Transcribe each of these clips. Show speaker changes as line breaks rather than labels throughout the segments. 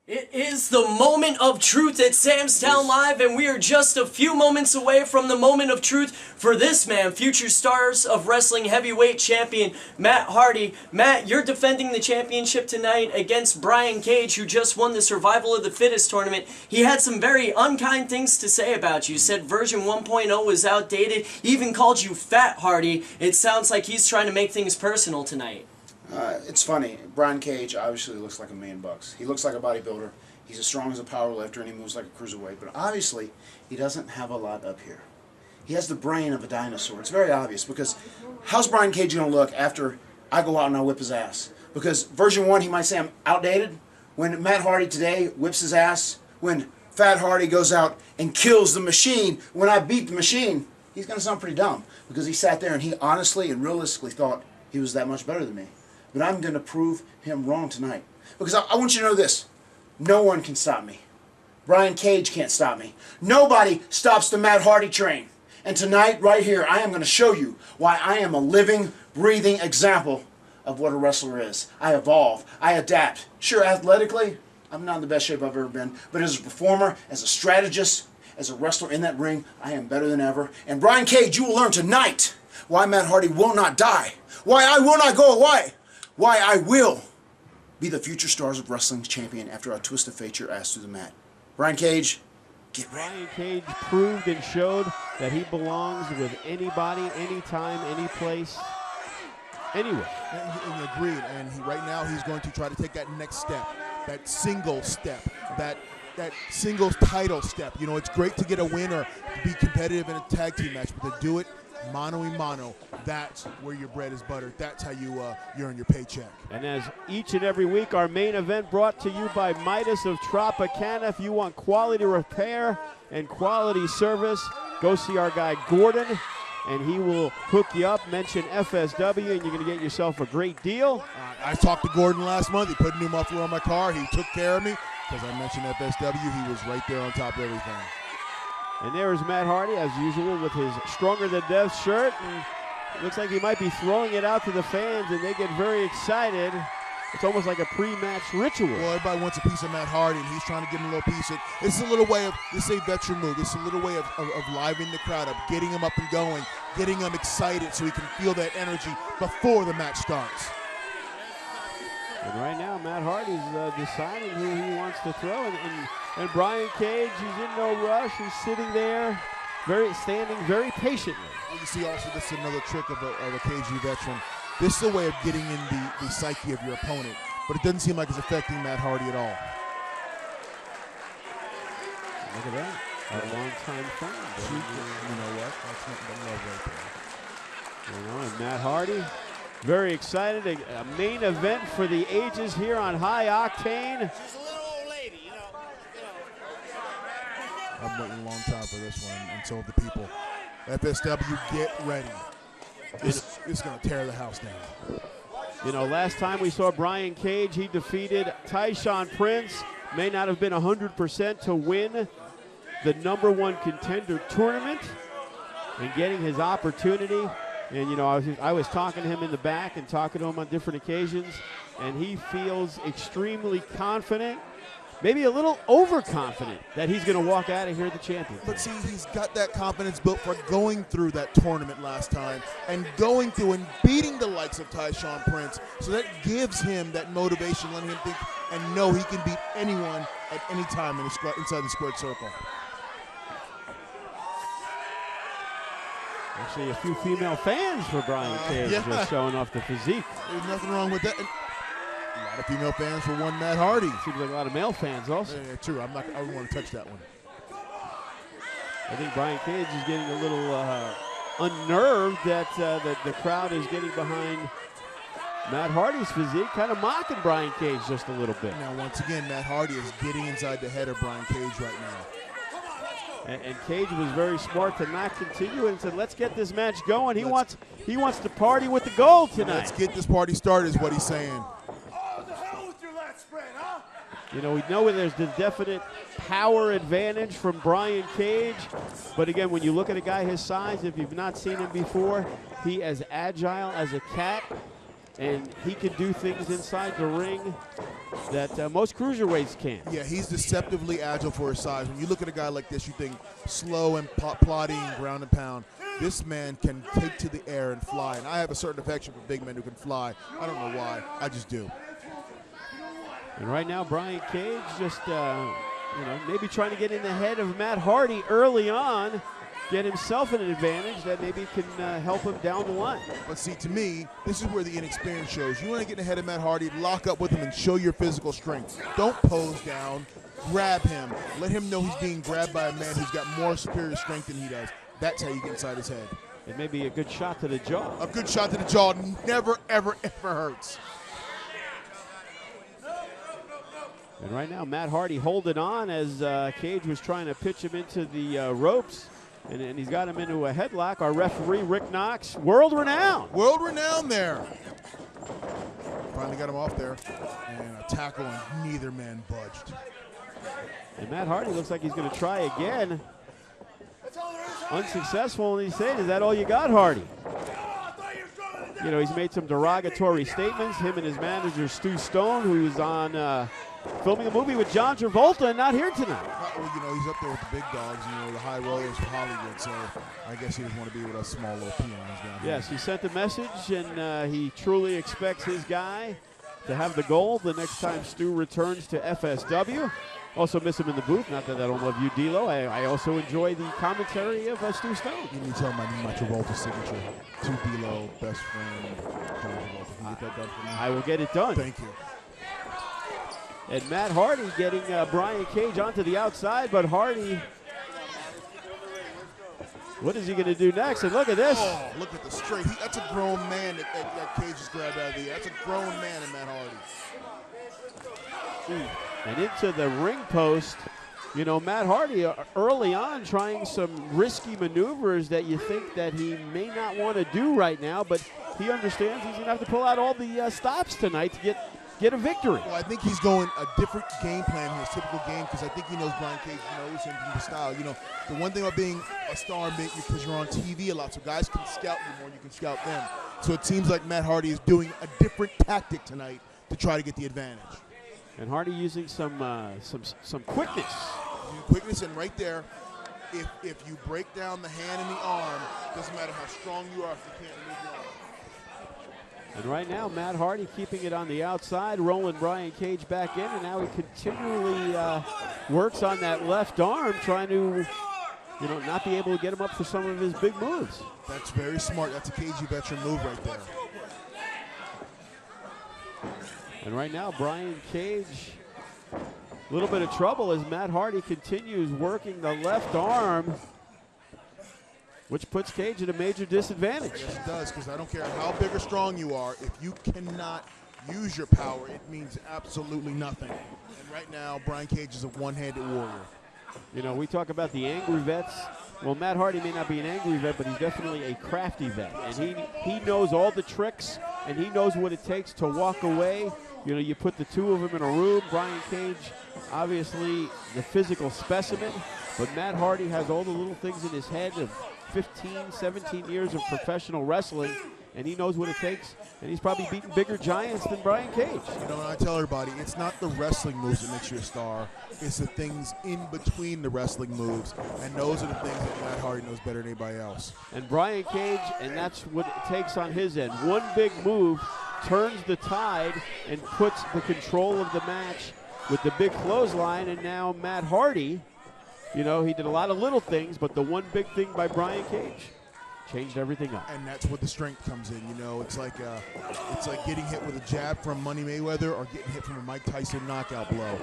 It is the moment of truth at Samstown Live, and we are just a few moments away from the moment of truth for this man, future Stars of Wrestling heavyweight champion Matt Hardy. Matt, you're defending the championship tonight against Brian Cage, who just won the Survival of the Fittest tournament. He had some very unkind things to say about you. Said version 1.0 was outdated, he even called you Fat Hardy. It sounds like he's trying to make things personal tonight.
It's funny. Brian Cage obviously looks like a million bucks. He looks like a bodybuilder. He's as strong as a power lifter, and he moves like a cruiserweight. But obviously, he doesn't have a lot up here. He has the brain of a dinosaur. It's very obvious, because how's Brian Cage going to look after I go out and I whip his ass? Because version 1, he might say I'm outdated. When Matt Hardy today whips his ass, when Fat Hardy goes out and kills the machine, when I beat the machine, he's going to sound pretty dumb, because he sat there and he honestly and realistically thought he was that much better than me. But I'm going to prove him wrong tonight. Because I want you to know this. No one can stop me. Brian Cage can't stop me. Nobody stops the Matt Hardy train. And tonight, right here, I am going to show you why I am a living, breathing example of what a wrestler is. I evolve. I adapt. Sure, athletically, I'm not in the best shape I've ever been. But as a performer, as a strategist, as a wrestler in that ring, I am better than ever. And Brian Cage, you will learn tonight why Matt Hardy will not die. Why I will not go away. Why I will be the future Stars of Wrestling champion after I twist of fate your ass through the mat. Brian Cage, get ready.
Brian Cage proved and showed that he belongs with anybody, anytime, any place, anywhere.
And agreed. And right now he's going to try to take that next step, that single step, that singles title step. You know, it's great to get a win or to be competitive in a tag team match, but to do it mano-a-mano, that's where your bread is buttered. That's how you earn your paycheck.
And as each and every week, our main event brought to you by Midas of Tropicana. If you want quality repair and quality service, go see our guy Gordon, and he will hook you up. Mention FSW, and you're going to get yourself a great deal.
I talked to Gordon last month. He put a new muffler on my car. He took care of me because I mentioned FSW. He was right there on top of everything.
And there is Matt Hardy, as usual, with his Stronger Than Death shirt. And it looks like he might be throwing it out to the fans, and they get very excited. It's almost like a pre-match ritual.
Well, everybody wants a piece of Matt Hardy, and he's trying to give him a little piece. It's a little way of, this is a veteran move. It's a little way of livening the crowd up, getting him up and going, getting him excited so he can feel that energy before the match starts.
And right now, Matt Hardy's deciding who he wants to throw. And Brian Cage, he's in no rush. He's sitting there, standing very patiently.
You see also this is another trick of a KG veteran. This is a way of getting in the psyche of your opponent, but it doesn't seem like it's affecting Matt Hardy at all.
Look at that. A long-time friend.
You know what? That's not love right there.
You know, and Matt Hardy, very excited. A main event for the ages here on High Octane.
She's a little old lady, you know.
I've waited a long time for this one, and so have the people. FSW, get ready. It's going to tear the house down.
You know, last time we saw Brian Cage, he defeated Tyshawn Prince. May not have been 100% to win the #1 contender tournament and getting his opportunity. And, you know, I was talking to him in the back and talking to him on different occasions, and he feels extremely confident, maybe a little overconfident, that he's going to walk out of here the champion.
But see, he's got that confidence built for going through that tournament last time and going through and beating the likes of Tyshawn Prince. So that gives him that motivation, letting him think and know he can beat anyone at any time inside the squared circle.
Actually, a few female fans for Brian Cage just showing off the physique.
There's nothing wrong with that. And a lot of female fans for one Matt Hardy.
Seems like a lot of male fans also.
Yeah, true. I wouldn't want to touch that one.
I think Brian Cage is getting a little unnerved that the crowd is getting behind Matt Hardy's physique, kind of mocking Brian Cage just a little bit.
Now, once again, Matt Hardy is getting inside the head of Brian Cage right now.
And Cage was very smart to not continue and said, let's get this match going. He wants to party with the gold tonight.
Let's get this party started is what he's saying.
Oh, the hell with your last spread, huh?
You know, we know there's the definite power advantage from Brian Cage. But again, when you look at a guy his size, if you've not seen him before, he as agile as a cat. and he can do things inside the ring that most cruiserweights can't.
Yeah, he's deceptively agile for his size. When you look at a guy like this, you think slow and plodding, ground and pound. This man can take to the air and fly, and I have a certain affection for big men who can fly. I don't know why, I just do.
And right now, Brian Cage just, maybe trying to get in the head of Matt Hardy early on, get himself an advantage that maybe can help him down the line.
But see, to me, this is where the inexperience shows. You want to get in the head of Matt Hardy, lock up with him, and show your physical strength. Don't pose down, grab him. Let him know he's being grabbed by a man who's got more superior strength than he does. That's how you get inside his head.
And maybe a good shot to the jaw.
A good shot to the jaw never, ever, ever hurts.
And right now, Matt Hardy holding on as Cage was trying to pitch him into the ropes. And he's got him into a headlock. Our referee, Rick Knox, world renowned.
World renowned there. Finally got him off there. And a tackle, and neither man budged.
And Matt Hardy looks like he's going to try again. Unsuccessful, and he's saying, is that all you got, Hardy? You know, he's made some derogatory statements. Him and his manager, Stu Stone, who was on filming a movie with John Travolta and not here tonight.
Well, you know, he's up there with the big dogs, the high rollers of Hollywood, so I guess he doesn't want to be with us small little peons down here.
Yes, he sent the message, and he truly expects his guy to have the gold the next time Stu returns to FSW. Also miss him in the booth. Not that I don't love you, D'Lo. I also enjoy the commentary of Stu Stone.
You need to tell him I need my Travolta signature to D'Lo, best friend, John Travolta. Can you get that done for me?
I will get it done.
Thank you.
And Matt Hardy getting Brian Cage onto the outside, but Hardy, what is he going to do next? And look at this.
Oh, look at the straight. That's a grown man that Cage just grabbed out of the air. That's a grown man in Matt Hardy.
And into the ring post. You know, Matt Hardy early on trying some risky maneuvers that you think that he may not want to do right now, but he understands he's going to have to pull out all the stops tonight to get a victory.
Well, I think he's going a different game plan in his typical game because I think he knows Brian Cage knows him from the style. You know, the one thing about being a star because you're on TV a lot, so guys can scout you more and you can scout them. So it seems like Matt Hardy is doing a different tactic tonight to try to get the advantage.
And Hardy using some quickness.
Quickness, and right there, if you break down the hand and the arm, doesn't matter how strong you are if you can't move your arm.
And right now, Matt Hardy keeping it on the outside, rolling Brian Cage back in, and now he continually works on that left arm, trying to, not be able to get him up for some of his big moves.
That's very smart. That's a cagey veteran move right there.
And right now, Brian Cage, a little bit of trouble as Matt Hardy continues working the left arm, which puts Cage at a major disadvantage.
Yes, it does, because I don't care how big or strong you are, if you cannot use your power, it means absolutely nothing. And right now, Brian Cage is a one-handed warrior.
You know, we talk about the angry vets. Well, Matt Hardy may not be an angry vet, but he's definitely a crafty vet. And he knows all the tricks, and he knows what it takes to walk away. You know, you put the two of them in a room. Brian Cage, obviously the physical specimen, but Matt Hardy has all the little things in his head of 15, 17 years of professional wrestling, and he knows what it takes, and he's probably beaten bigger giants than Brian Cage.
You know, and I tell everybody, it's not the wrestling moves that makes you a star. It's the things in between the wrestling moves, and those are the things that Matt Hardy knows better than anybody else.
And Brian Cage, and that's what it takes on his end. One big move turns the tide and puts the control of the match with the big clothesline, and now Matt Hardy, he did a lot of little things, but the one big thing by Brian Cage changed everything up.
And that's where the strength comes in. It's like getting hit with a jab from Money Mayweather or getting hit from a Mike Tyson knockout blow.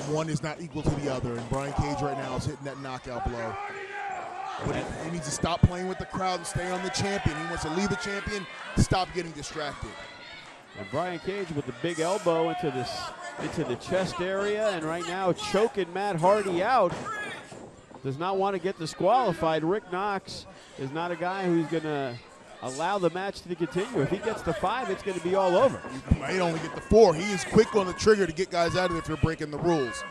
One is not equal to the other, and Brian Cage right now is hitting that knockout blow. But he needs to stop playing with the crowd and stay on the champion. He wants to leave the champion, stop getting distracted.
And Brian Cage with the big elbow into the chest area, and right now choking Matt Hardy out. Does not want to get disqualified. Rick Knox is not a guy who's going to allow the match to continue. If he gets to 5, it's going to be all over.
He might only get to 4. He is quick on the trigger to get guys out of it if they're breaking the rules.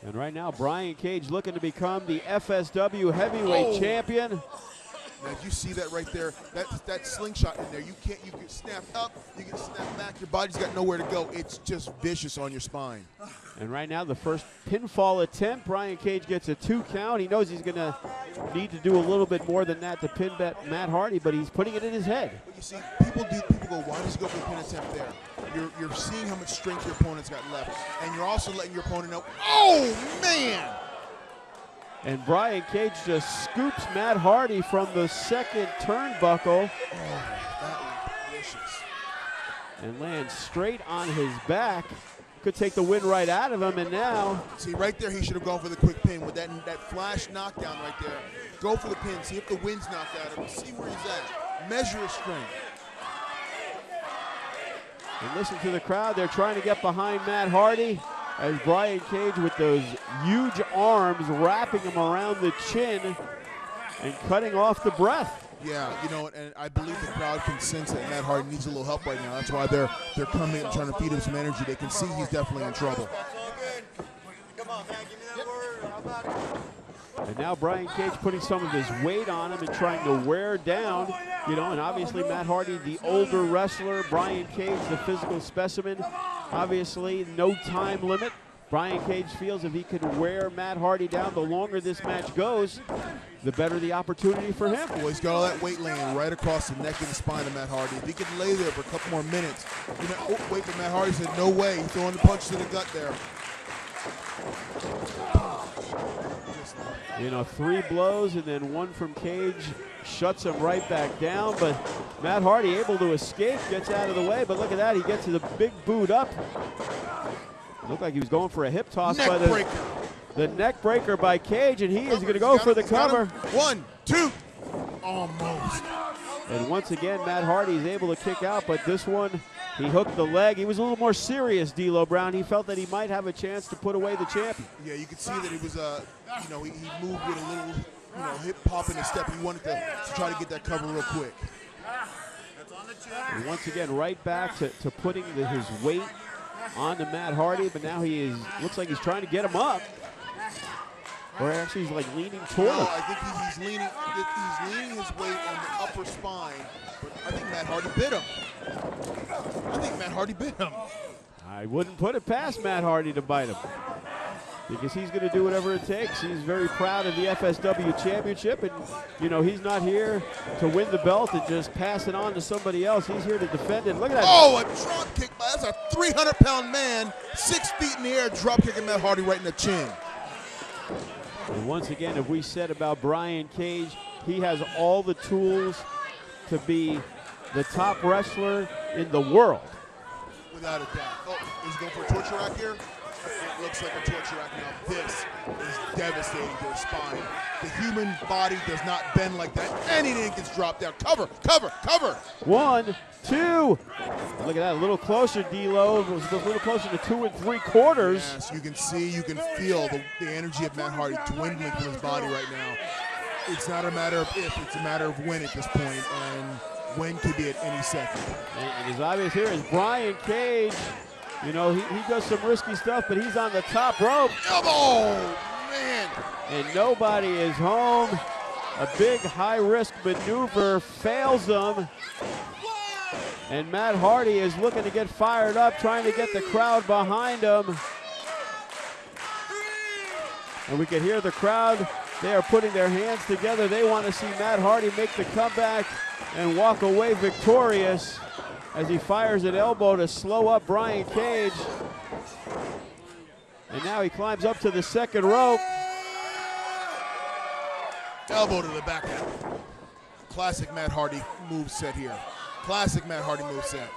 And right now, Brian Cage looking to become the FSW heavyweight champion.
Now, if you see that right there, that slingshot in there, you can snap up, you can snap back. Your body's got nowhere to go. It's just vicious on your spine.
And right now, the first pinfall attempt, Brian Cage gets a 2 count. He knows he's going to need to do a little bit more than that to pin Matt Hardy, but he's putting it in his head.
But you see, people go, why does he go for the pin attempt there? You're seeing how much strength your opponent's got left, and you're also letting your opponent know, oh, man!
And Brian Cage just scoops Matt Hardy from the second turnbuckle.
Oh, that was vicious.
And lands straight on his back. Could take the win right out of him, and now...
See, right there, he should have gone for the quick pin with that flash knockdown right there. Go for the pin, see if the wind's knocked out of him, see where he's at. Measure his strength.
And listen to the crowd. They're trying to get behind Matt Hardy as Brian Cage with those huge arms wrapping him around the chin and cutting off the breath.
Yeah, you know, and I believe the crowd can sense that Matt Hardy needs a little help right now. That's why they're coming and trying to feed him some energy. They can see he's definitely in trouble.
Come on, man, give me that word. How about it?
And now Brian Cage putting some of his weight on him and trying to wear down, you know, and obviously Matt Hardy, the older wrestler, Brian Cage, the physical specimen. Obviously, no time limit. Brian Cage feels if he can wear Matt Hardy down, the longer this match goes, the better the opportunity for him.
Well, he's got all that weight laying right across the neck and the spine of Matt Hardy. If he can lay there for a couple more minutes, you know, oh, wait, but Matt Hardy said, no way. He's throwing the punch to the gut there.
You know, 3 blows and then 1 from Cage shuts him right back down. But Matt Hardy able to escape, gets out of the way. But look at that, he gets the big boot up. Looked like he was going for a hip toss by the neck breaker by Cage, and he is going to go for the cover.
1, 2, almost.
And once again, Matt Hardy is able to kick out, but this one, he hooked the leg. He was a little more serious, D'Lo Brown. He felt that he might have a chance to put away the champion.
Yeah, you could see that he was, you know, he moved with a little, you know, hip pop in his step. He wanted to try to get that cover real quick.
And once again, right back to putting his weight onto Matt Hardy, but now he looks like he's trying to get him up. Or actually, he's like leaning toward him.
I think he's leaning his weight on the upper spine, but I think Matt Hardy bit him.
I wouldn't put it past Matt Hardy to bite him, because he's going to do whatever it takes. He's very proud of the FSW championship, and you know, he's not here to win the belt and just pass it on to somebody else. He's here to defend it. Look at that.
Oh, a drop kick. That's a 300-pound man, 6 feet in the air, drop kicking Matt Hardy right in the chin.
And once again, if we said about Brian Cage, he has all the tools to be the top wrestler in the world.
Without a doubt. Oh, he's going for a torture rack here. It looks like a torture rack now. This is devastating to the spine. The human body does not bend like that. Anything gets dropped down. Cover, cover, cover.
1, 2. Look at that, a little closer, D'Lo. It was a little closer to 2 3/4.
Yes, you can see, you can feel the energy of Matt Hardy dwindling from his body right now. It's not a matter of if, it's a matter of when at this point, and when could be at any second.
And as obvious here is Brian Cage. You know, he does some risky stuff, but he's on the top rope.
Oh, man.
And nobody is home. A big high-risk maneuver fails him. And Matt Hardy is looking to get fired up, trying to get the crowd behind him. And we can hear the crowd. They are putting their hands together. They want to see Matt Hardy make the comeback and walk away victorious as he fires an elbow to slow up Brian Cage. And now he climbs up to the second rope.
Elbow to the back. Classic Matt Hardy moveset here. Classic Matt Hardy moveset.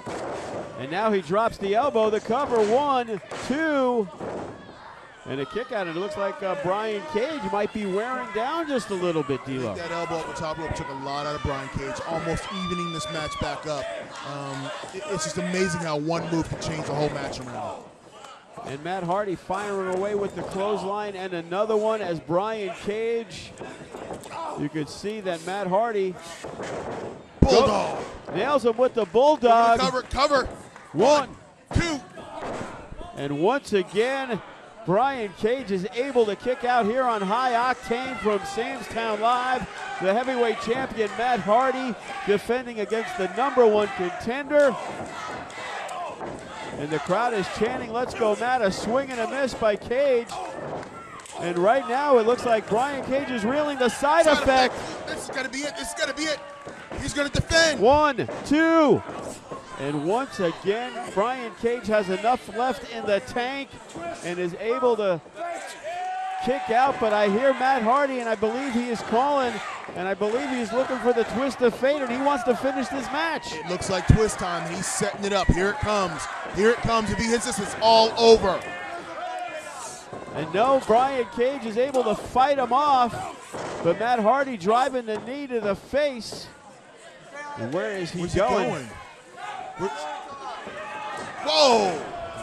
And now he drops the elbow, the cover, 1, 2. And a kick out, and it looks like Brian Cage might be wearing down just a little bit, D'Lo.
That elbow at the top rope took a lot out of Brian Cage, almost evening this match back up. It's just amazing how one move can change the whole match around.
And Matt Hardy firing away with the clothesline, and another one as Brian Cage. You could see that Matt Hardy
Bulldog.
Nails him with the Bulldog.
Cover, cover.
1,
2.
And once again, Brian Cage is able to kick out here on High Octane from Sam's Town Live. The heavyweight champion Matt Hardy defending against the #1 contender. And the crowd is chanting, "Let's go, Matt." A swing and a miss by Cage. And right now it looks like Brian Cage is reeling the side effect.
This is gonna be it. This is gonna be it. He's gonna defend.
1, 2. And once again, Brian Cage has enough left in the tank and is able to kick out. But I hear Matt Hardy, and I believe he is calling, and I believe he's looking for the twist of fate, and he wants to finish this match.
It looks like twist time. He's setting it up. Here it comes. Here it comes. If he hits this, it's all over.
And no, Brian Cage is able to fight him off, but Matt Hardy driving the knee to the face. And where is he going?
Whoa!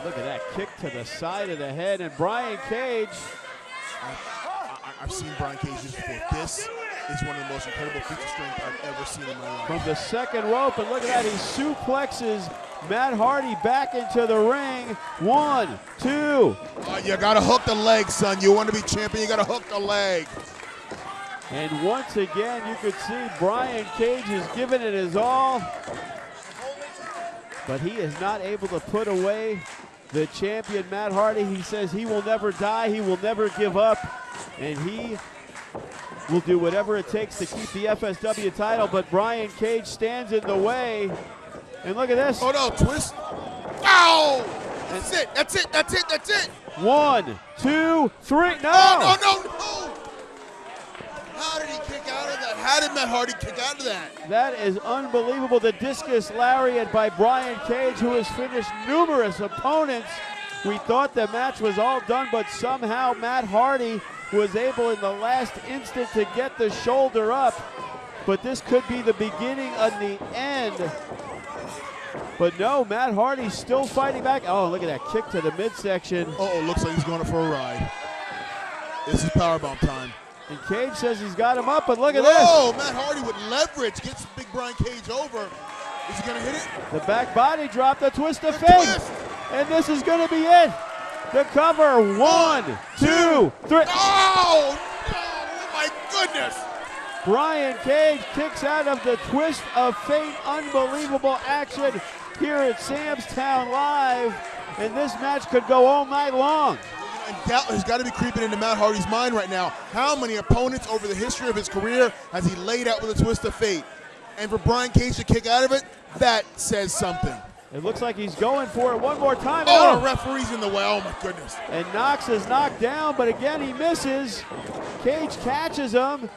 Look at that kick to the side of the head, and Brian Cage.
I've seen Brian Cage just before. This is one of the most incredible feats of strength I've ever seen in my life.
From the second rope, and look at that, he suplexes Matt Hardy back into the ring. 1, 2.
You gotta hook the leg, son. You want to be champion, you gotta hook the leg.
And once again, you could see Brian Cage is giving it his all, but he is not able to put away the champion Matt Hardy. He says he will never die, he will never give up, and he will do whatever it takes to keep the FSW title, but Brian Cage stands in the way. And look at this.
Oh no, twist. Ow! That's it, that's it, that's it, that's it.
1, 2, 3, no!
Oh, no. How did he kick out of that? How did Matt Hardy kick out of that?
That is unbelievable. The discus lariat by Brian Cage, who has finished numerous opponents. We thought the match was all done, but somehow Matt Hardy was able in the last instant to get the shoulder up. But this could be the beginning of the end. But no, Matt Hardy's still fighting back. Oh, look at that kick to the midsection.
Uh-oh, looks like he's going for a ride. This is powerbomb time.
And Cage says he's got him up, but look at this.
Oh, Matt Hardy with leverage gets big Brian Cage over. Is he going to hit it?
The back body drop, the twist of
The
fate.
twist.
And this is going to be it. The cover, 1, 2, 3.
Oh, no, oh my goodness.
Brian Cage kicks out of the twist of fate. Unbelievable action here at Sam's Town Live. And this match could go all night long.
And doubt has got to be creeping into Matt Hardy's mind right now. How many opponents over the history of his career has he laid out with a twist of fate? And for Brian Cage to kick out of it, that says something.
It looks like he's going for it one more time.
Oh, the referee's in the way. Oh, my goodness.
And Knox is knocked down, but again, he misses. Cage catches him,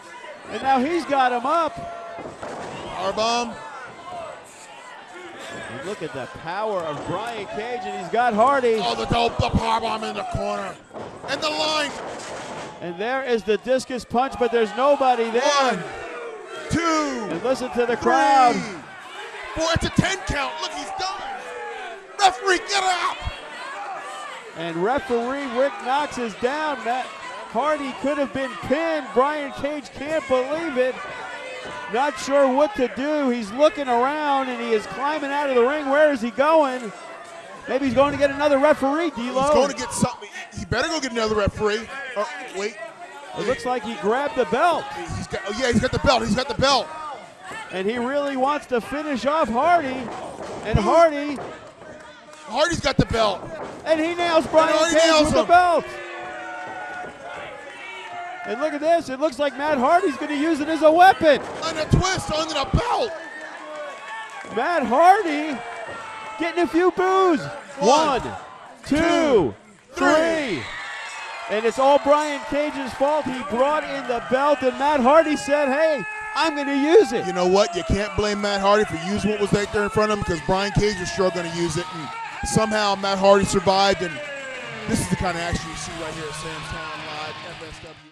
and now he's got him up.
Powerbomb.
And look at the power of Brian Cage, and he's got Hardy.
Oh, the powerbomb in the corner. And the line.
And there is the discus punch, but there's nobody there.
1, 2,
and listen to the crowd.
3, 4. It's a 10 count. Look, he's done. Referee, get up.
And referee Rick Knox is down. Matt Hardy could have been pinned. Brian Cage can't believe it. Not sure what to do. He's looking around, and he is climbing out of the ring. Where is he going? Maybe he's going to get another referee, D-Lo.
He's going to get something. He better go get another referee. Oh, wait.
It looks like he grabbed the belt.
He's got the belt. He's got the belt.
And he really wants to finish off Hardy. And Hardy's
got the belt.
And he nails Brian Cage with the belt. And look at this. It looks like Matt Hardy's going to use it as a weapon.
And a twist under the belt.
Matt Hardy getting a few boos. 1, 2, 3. And it's all Brian Cage's fault. He brought in the belt, and Matt Hardy said, hey, I'm going to use it.
You know what? You can't blame Matt Hardy for using what was right there in front of him, because Brian Cage was sure going to use it. And somehow Matt Hardy survived, and this is the kind of action you see right here at Sam's Town Live, FSW.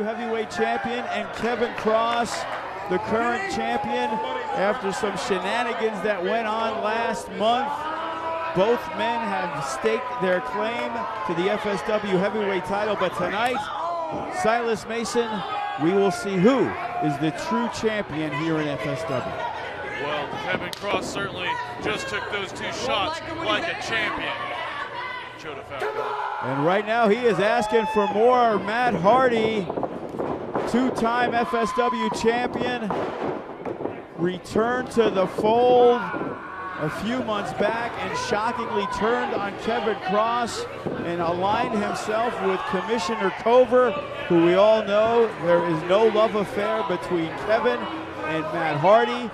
Heavyweight champion, and Kevin Kross, the current champion, after some shenanigans that went on last month. Both men have staked their claim to the FSW heavyweight title, but tonight, Silas Mason, we will see who is the true champion here in FSW.
Well, Kevin Kross certainly just took those 2 shots like a champion. Joe DeFalco.
And right now he is asking for more. Matt Hardy, two-time FSW champion, returned to the fold a few months back and shockingly turned on Kevin Kross and aligned himself with Commissioner Cover, who we all know there is no love affair between Kevin and Matt Hardy.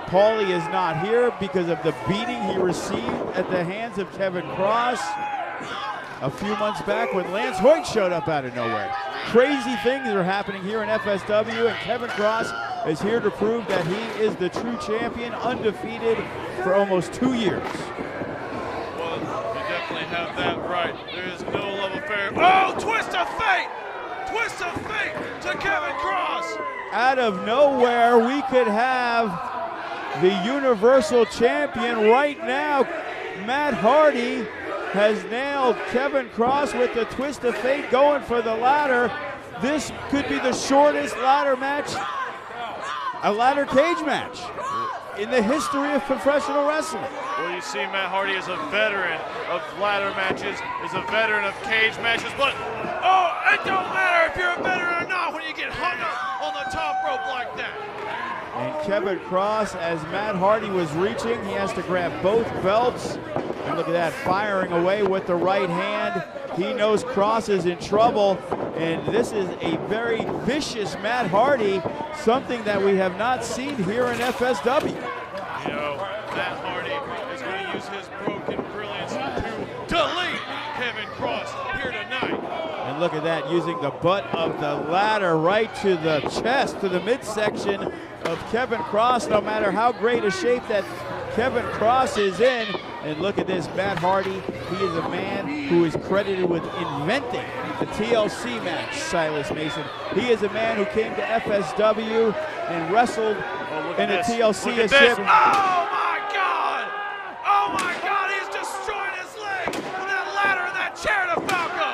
Paulie is not here because of the beating he received at the hands of Kevin Kross a few months back when Lance Hoyt showed up out of nowhere. Crazy things are happening here in FSW, and Kevin Kross is here to prove that he is the true champion, undefeated for almost 2 years.
Well, you definitely have that right. There is no love affair. Oh, twist of fate! Twist of fate to Kevin Kross!
Out of nowhere, we could have the Universal Champion right now. Matt Hardy has nailed Kevin Kross with the twist of fate, going for the ladder. This could be the shortest ladder match, a ladder cage match, in the history of professional wrestling.
Well, you see, Matt Hardy is a veteran of ladder matches, is a veteran of cage matches, but oh, it don't matter if you're a veteran or not when you get hung up on the top rope like that.
And Kevin Kross, as Matt Hardy was reaching, he has to grab both belts. And look at that, firing away with the right hand. He knows Kross is in trouble, and this is a very vicious Matt Hardy, something that we have not seen here in FSW.
You know, Matt Hardy is going to use his broken brilliance to delete Kevin Kross here tonight.
And look at that, using the butt of the ladder right to the chest, to the midsection of Kevin Kross, no matter how great a shape that Kevin Kross is in. And look at this, Matt Hardy, he is a man who is credited with inventing the TLC match, Silas Mason. He is a man who came to FSW and wrestled in a TLC as champion.
Oh my God! Oh my God, he's destroying his leg with that ladder and that chair to Falco!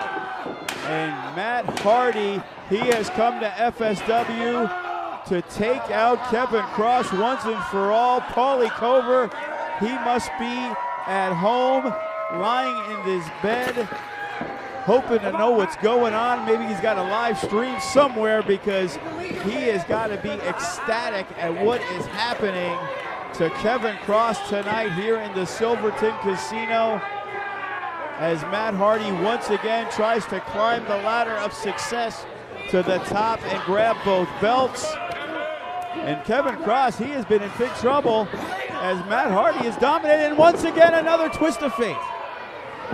And Matt Hardy, he has come to FSW to take out Kevin Kross once and for all. Paulie Cover, he must be at home, lying in this bed, hoping to know what's going on. Maybe he's got a live stream somewhere, because he has got to be ecstatic at what is happening to Kevin Kross tonight here in the Silverton Casino, as Matt Hardy once again tries to climb the ladder of success to the top and grab both belts. And Kevin Kross, he has been in big trouble as Matt Hardy is dominating. Once again, another twist of fate.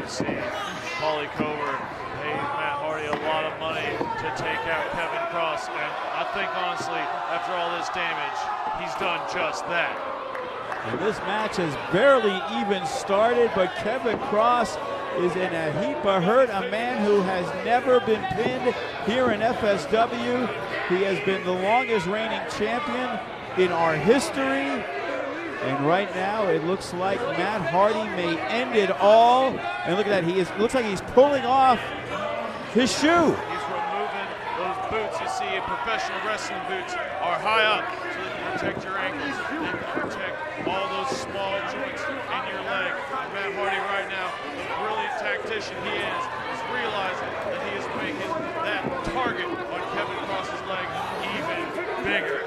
You see, Paulie Cover paid Matt Hardy a lot of money to take out Kevin Kross, and I think honestly, after all this damage, he's done just that.
And this match has barely even started, but Kevin Kross is in a heap of hurt, a man who has never been pinned here in FSW. He has been the longest reigning champion in our history. And right now, it looks like Matt Hardy may end it all. And look at that, looks like he's pulling off his shoe.
He's removing those boots. You see, professional wrestling boots are high up so they can protect your ankles. They can protect all those small joints in your leg. And Matt Hardy right now, the brilliant tactician he is realizing that he is making that target on Kevin Kross's leg even bigger.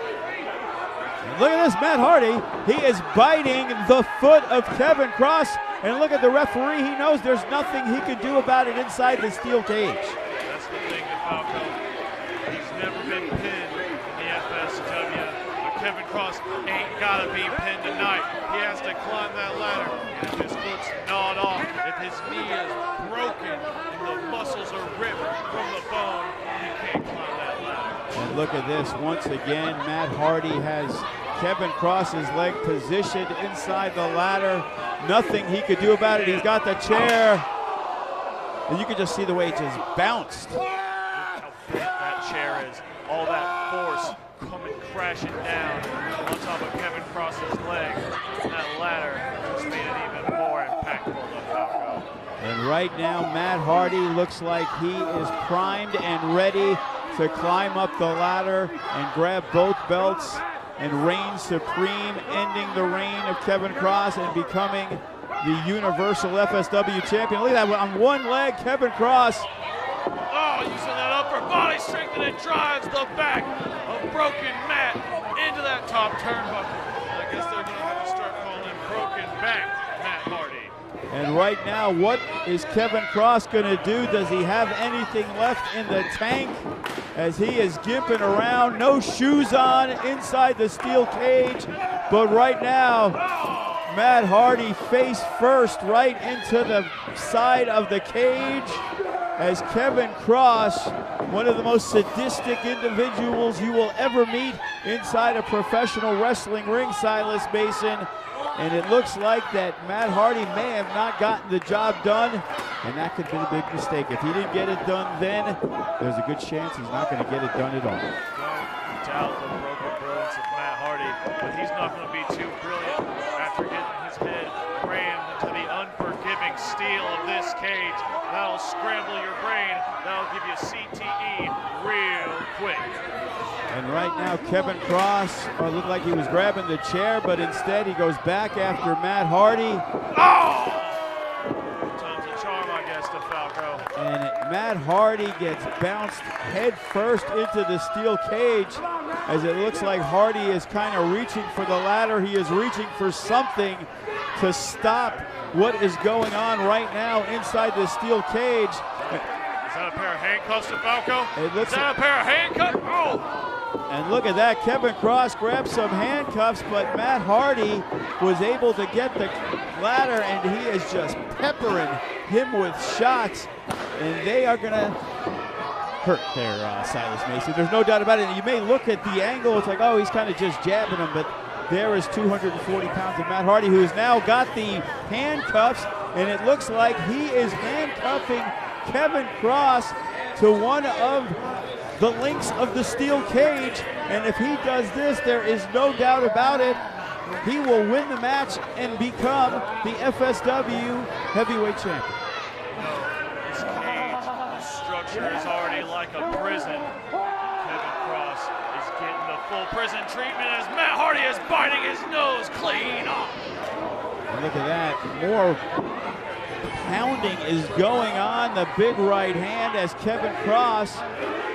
Look at this, Matt Hardy. He is biting the foot of Kevin Kross. And look at the referee. He knows there's nothing he can do about it inside the steel cage.
That's the thing with Falco. He's never been pinned in the FSW. But Kevin Kross ain't got to be pinned tonight. He has to climb that ladder. And if his foot's gnawed off, if his knee is broken, and the muscles are ripped from the bone, he can't climb that ladder.
And look at this. Once again, Matt Hardy has Kevin Kross's leg positioned inside the ladder. Nothing he could do about it. He's got the chair. And you can just see the way it just bounced.
Look how big that chair is. All that force coming crashing down on top of Kevin Kross's leg. And that ladder just made it even more impactful to Falco.
And right now, Matt Hardy looks like he is primed and ready to climb up the ladder and grab both belts and reign supreme, ending the reign of Kevin Kross and becoming the Universal FSW champion. Look at that, on one leg, Kevin Kross.
Oh, using that upper body strength, and it drives the back of Broken Matt into that top turnbuckle. I guess they're going to have to start calling him Broken Back Matt Hardy.
And right now, what is Kevin Kross going to do? Does he have anything left in the tank? As he is gimping around, no shoes on inside the steel cage. But right now, Matt Hardy face first right into the side of the cage. As Kevin Kross, one of the most sadistic individuals you will ever meet inside a professional wrestling ring, Silas Mason. And it looks like that Matt Hardy may have not gotten the job done, and that could be a big mistake. If he didn't get it done then, there's a good chance he's not going to get it done at all.
Don't doubt the broken brilliance of Matt Hardy, but he's not going to be too brilliant after getting his head rammed into the unforgiving steel of this cage. That'll scramble your brain. That'll give you CTE real quick.
And right now, Kevin Kross looked like he was grabbing the chair, but instead he goes back after Matt Hardy.
Oh! Time's a charm, I guess, to Falco.
And Matt Hardy gets bounced head first into the steel cage, as it looks like Hardy is kind of reaching for the ladder. He is reaching for something to stop what is going on right now inside the steel cage.
Is that a pair of handcuffs to Falco?
It looks
Is that a pair of handcuffs? Oh!
And look at that, Kevin Kross grabbed some handcuffs, but Matt Hardy was able to get the ladder, and he is just peppering him with shots, and they are going to hurt there, Silas Mason. There's no doubt about it. You may look at the angle, it's like, oh, he's kind of just jabbing him, but there is 240 pounds of Matt Hardy, who has now got the handcuffs, and it looks like he is handcuffing Kevin Kross to one of the links of the steel cage, and if he does this, there is no doubt about it, he will win the match and become the FSW heavyweight champion.
This cage, the structure is already like a prison. Kevin Kross is getting the full prison treatment as Matt Hardy is biting his nose clean off.
And look at that, more pounding is going on, the big right hand as Kevin Kross,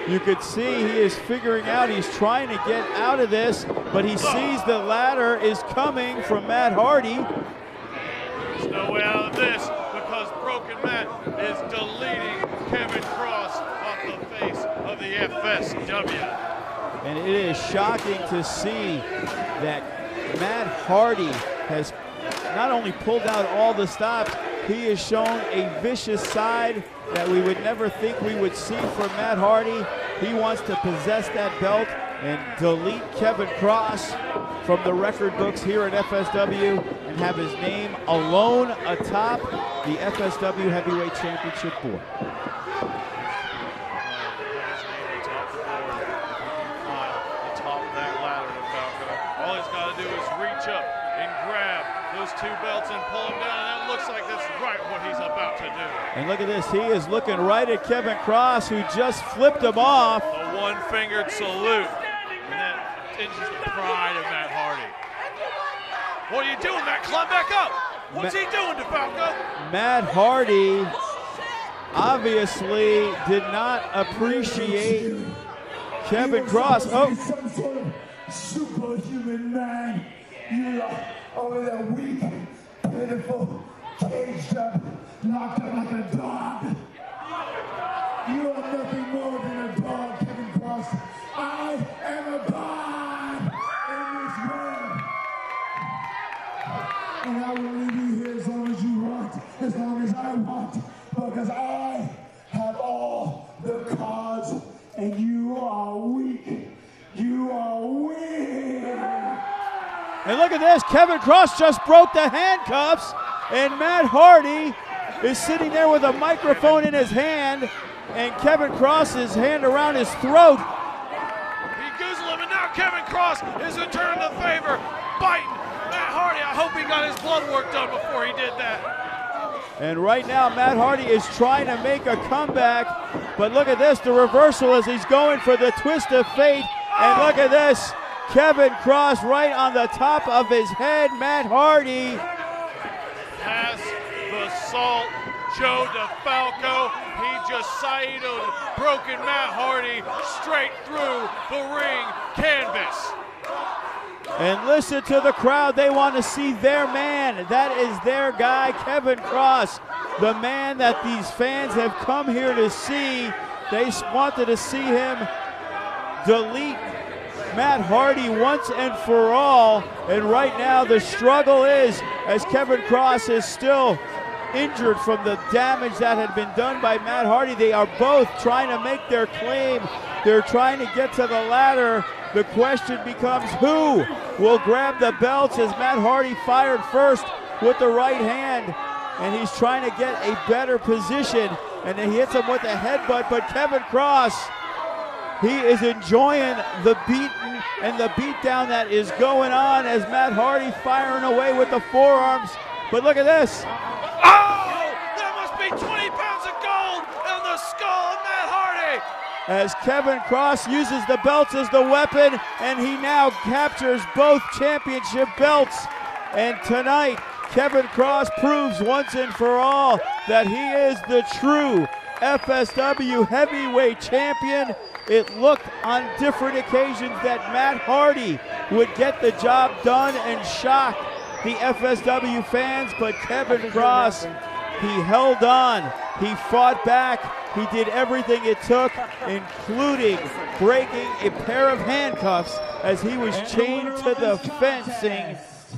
you could see he is figuring out, he's trying to get out of this, but he sees the ladder is coming from Matt Hardy.
There's no way out of this because Broken Matt is deleting Kevin Kross off the face of the FSW.
And it is shocking to see that Matt Hardy has not only pulled out all the stops, he has shown a vicious side that we would never think we would see from Matt Hardy. He wants to possess that belt and delete Kevin Kross from the record books here at FSW and have his name alone atop the FSW Heavyweight Championship board.
All he's got to do is reach up and grab those two belts and pull them down, and that looks like that's right what he's about to do.
And look at this, he is looking right at Kevin Kross, who just flipped him off.
A one-fingered salute, and that injures the pride of Matt Hardy. What are you doing, Matt? Climb back up. What's he doing to Falco?
Matt Hardy obviously did not appreciate Kevin Kross. Oh.
Some sort of superhuman man. You're only that weak, pitiful, caged up, locked up like a dog. You are nothing more than a dog, Kevin Kross. I am a dog in this world. And I will leave you here as long as you want, as long as I want, because I have all the cards, and you are weak. You are weak.
And look at this, Kevin Kross just broke the handcuffs, and Matt Hardy is sitting there with a microphone in his hand, and Kevin Kross's hand around his throat.
He goozled him, and now Kevin Kross is returning the favor, biting Matt Hardy. I hope he got his blood work done before he did that.
And right now, Matt Hardy is trying to make a comeback, but look at this, the reversal as he's going for the twist of fate, and look at this, Kevin Kross right on the top of his head. Matt Hardy
has assault. Joe DeFalco, he just Saito'd broken Matt Hardy straight through the ring canvas.
And listen to the crowd. They want to see their man. That is their guy, Kevin Kross, the man that these fans have come here to see. They wanted to see him delete Matt Hardy once and for all. And right now the struggle is, as Kevin Kross is still injured from the damage that had been done by Matt Hardy, they are both trying to make their claim. They're trying to get to the ladder. The question becomes, who will grab the belts, as Matt Hardy fired first with the right hand, and he's trying to get a better position, and then he hits him with a headbutt. But Kevin Kross, he is enjoying the beating and the beatdown that is going on as Matt Hardy firing away with the forearms. But look at this.
Oh, that must be 20 pounds of gold in the skull of Matt Hardy.
As Kevin Kross uses the belts as the weapon, and he now captures both championship belts. And tonight, Kevin Kross proves once and for all that he is the true FSW heavyweight champion. It looked on different occasions that Matt Hardy would get the job done and shock the FSW fans, but Kevin Kross, he held on, he fought back, he did everything it took, including breaking a pair of handcuffs as he was chained to the fencing,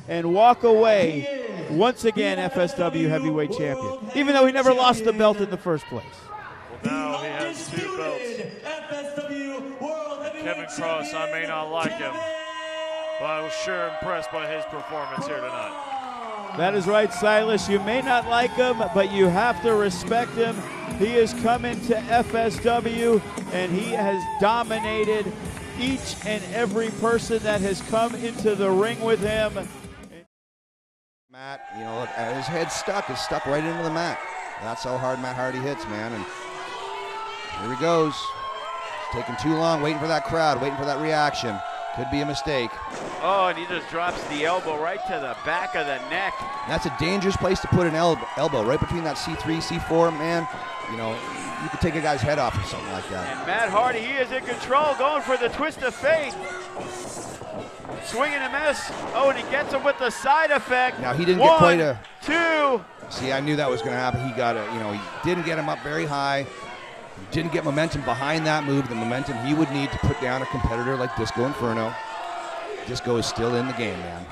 and walk away once again FSW heavyweight champion, even though he never lost the belt in the first place.
Well, now he has 2 belts. Kevin Kross, I may not like him, but I was sure impressed by his performance here tonight.
That is right, Silas. You may not like him, but you have to respect him. He is coming to FSW, and he has dominated each and every person that has come into the ring with him.
Matt, you know, his head's stuck. It's stuck right into the mat. That's how hard Matt Hardy hits, man. And here he goes. Taking too long, waiting for that crowd, waiting for that reaction. Could be a mistake.
Oh, and he just drops the elbow right to the back of the neck.
That's a dangerous place to put an elbow, right between that C3, C4, man. You know, you could take a guy's head off or something like that.
And Matt Hardy, he is in control, going for the twist of fate. Swing and a miss. Oh, and he gets him with the side effect.
Now, he didn't get quite a...
2.
See, I knew that was going to happen. He got a, you know, he didn't get him up very high. Didn't get momentum behind that move, the momentum he would need to put down a competitor like Disco Inferno. Disco is still in the game, man.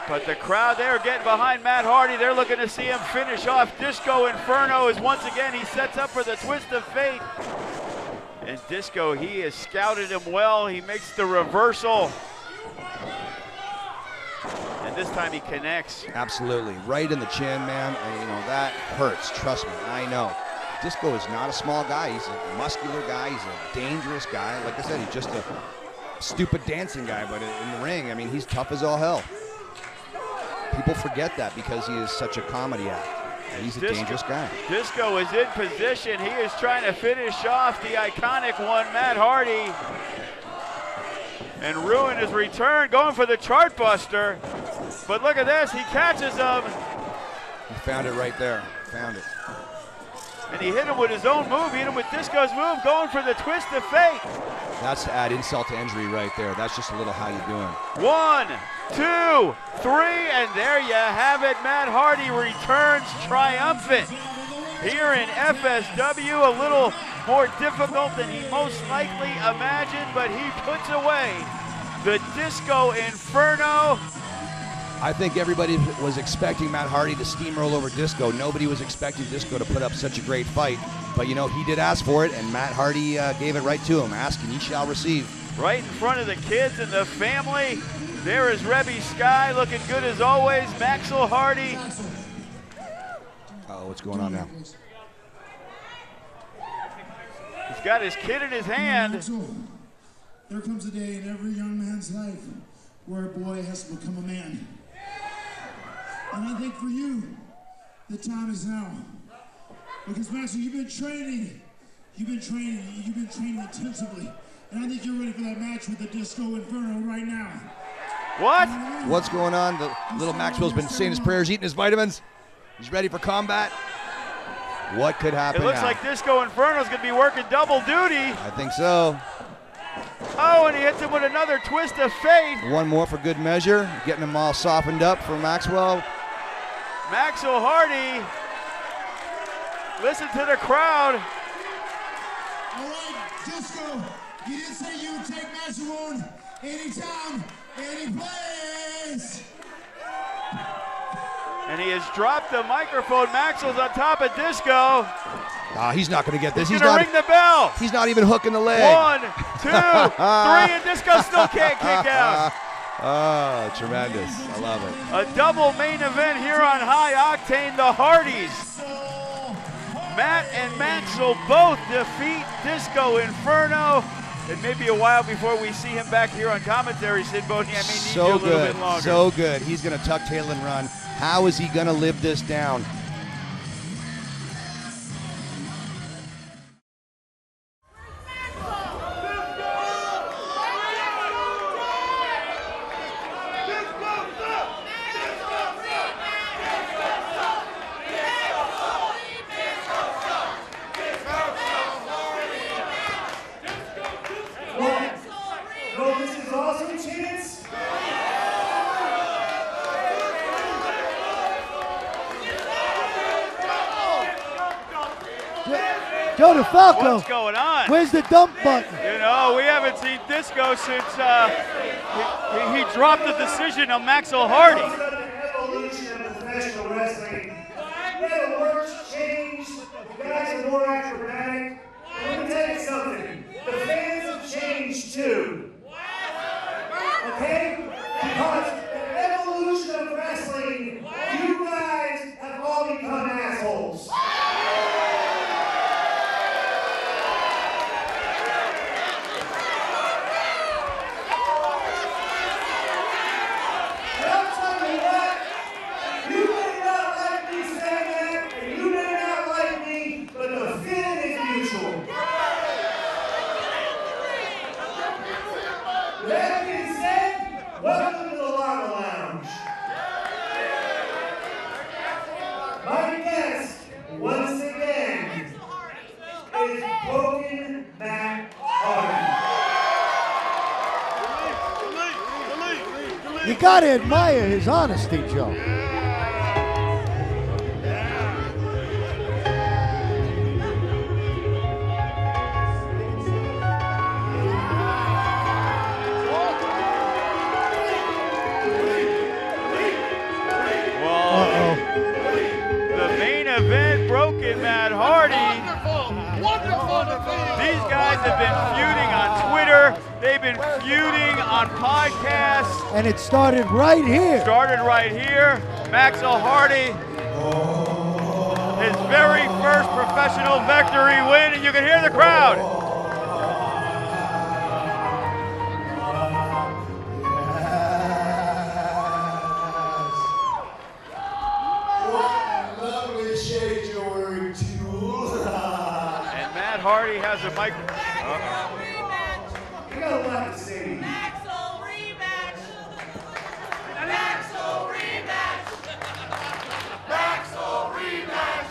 But the crowd, they're getting behind Matt Hardy. They're looking to see him finish off. Disco Inferno is once again, he sets up for the twist of fate. And Disco, he has scouted him well. He makes the reversal. And this time he connects.
Absolutely, right in the chin, man. You know, that hurts, trust me, I know. Disco is not a small guy. He's a muscular guy. He's a dangerous guy. Like I said, he's just a stupid dancing guy, but in the ring, I mean, he's tough as all hell. People forget that because he is such a comedy act. He's a dangerous guy.
Disco is in position. He is trying to finish off the iconic one, Matt Hardy. And Ruin is returned, going for the chart buster. But look at this, he catches him.
He found it right there, found it.
And he hit him with his own move. He hit him with Disco's move, going for the twist of fate.
That's to add insult to injury right there. That's just a little how you doing.
1, 2, 3, and there you have it. Matt Hardy returns triumphant here in FSW. A little more difficult than he most likely imagined, but he puts away the Disco Inferno.
I think everybody was expecting Matt Hardy to steamroll over Disco. Nobody was expecting Disco to put up such a great fight. But, you know, he did ask for it, and Matt Hardy gave it right to him. Ask and ye shall receive.
Right in front of the kids and the family. There is Rebby Sky looking good as always. Maxwell Hardy.
Uh-oh, what's going on now?
He's got his kid in his hand.
There comes a day in every young man's life where a boy has to become a man. And I think for you, the time is now. Because Maxwell, you've been training intensively. And I think you're ready for that match with the Disco Inferno right now.
What?
What's going on? The little Maxwell's been saying his prayers, eating his vitamins. He's ready for combat. What could happen
It looks
now?
like Disco Inferno's going to be working double duty.
I think so.
Oh, and he hits him with another twist of fate.
One more for good measure, getting them all softened up for Maxwell.
Maxwell Hardy, listen to the crowd.
All right, Disco, you didn't say you would take Maxwell anytime, any place.
And he has dropped the microphone. Maxwell's on top of Disco.
He's not going to get this.
He's going to ring the bell.
He's not even hooking the leg.
1, 2, 3, and Disco still can't kick out.
Oh, tremendous. I love it.
A double main event here on High Octane. The Hardys, Matt and Maxwell, both defeat Disco Inferno. It may be a while before we see him back here on commentary, Sid Bodie. I may need you a little bit longer.
So good. He's going to tuck tail and run. How is he going to live this down?
Well, this is awesome, chance.
Joe DeFalco.
What's going on?
Where's the dump button?
You know, we haven't seen Disco since he dropped the decision on Maxwell Hardy.
The evolution of professional wrestling. Yeah, the work's changed. The guys are more acrobatic. Let me tell you something. The fans have changed too. Okay? Because the evolution of wrestling, you guys have all become assholes. And I'll tell you what, you may not like me saying that, and you may not like me, but the feeling is mutual. That being said, welcome to the Lava Lounge. My guest, once again, is Broken Matt Hardy.
You gotta admire his honesty, Joe.
The main event, Broken Matt Hardy. These guys have been feuding on Twitter. They've been feuding on podcasts.
And it started right here.
Started right here. Maxwell Hardy, his very first professional victory win, and you can hear the crowd.
Lovely shade you're wearing, too.
And Matt Hardy has a mic.
You got a lot to say.
Maxwell rematch! Maxwell rematch! Maxwell rematch!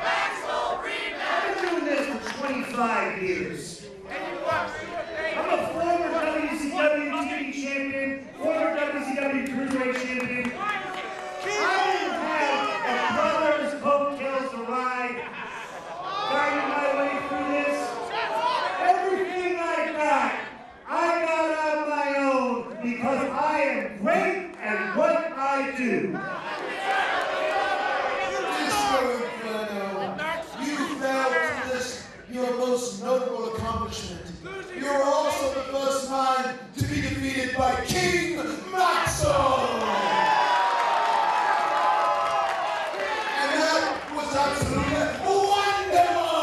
Maxwell rematch!
I've been doing this for 25 years. I'm a former WCW TV champion, former WCW Cruiserweight champion. I didn't have a brother's coattails to ride, guiding my way through this. Everything I got out of my own because I am great at what I do.
You failed to this, your most notable accomplishment. You are also the first man to be defeated by King Maxwell. And that was absolutely wonderful.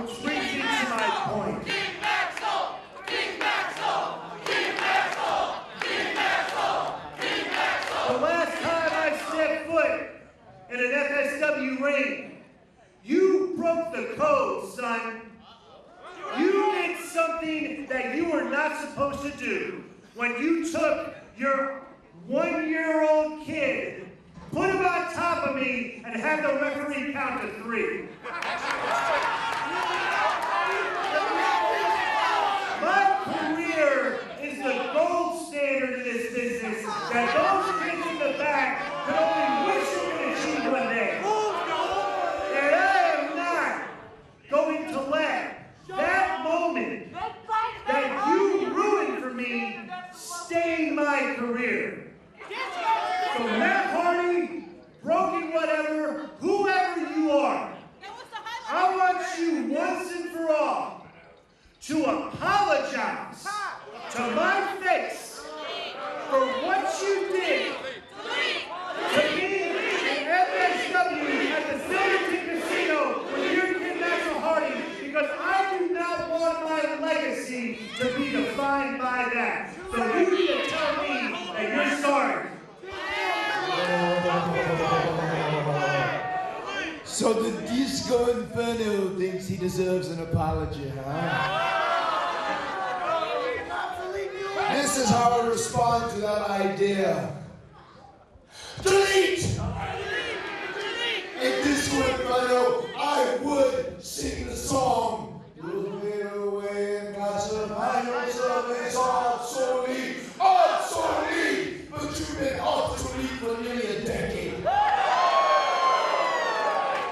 Which brings me to my point.
King Maxwell! King Maxwell! King Maxwell! King Maxwell! King Maxwell!
The last time I stepped foot in an FSW ring, you broke the code, son. You did something that you were not supposed to do when you took your 1-year-old kid put him on top of me, and have the referee count to 3. My career is the gold standard in this business that those kids in the back could only wish they could achieve one day. And I am not going to let that moment that you ruined for me stain my career. So Matt Hardy, Broken whatever, whoever you are, I want you once and for all to apologize to my face for what you did to me and FSW at the Silverton Casino with your kid Matt Hardy, because I do not want my legacy to be defined by that. So you need to tell me that you're sorry.
So the Disco Inferno thinks he deserves an apology, huh? This is how I respond to that idea. Delete! In Disco Inferno, I would sing the song. Move it away and classify yourself as obsolete, obsolete! But you've been obsolete for nearly a decade.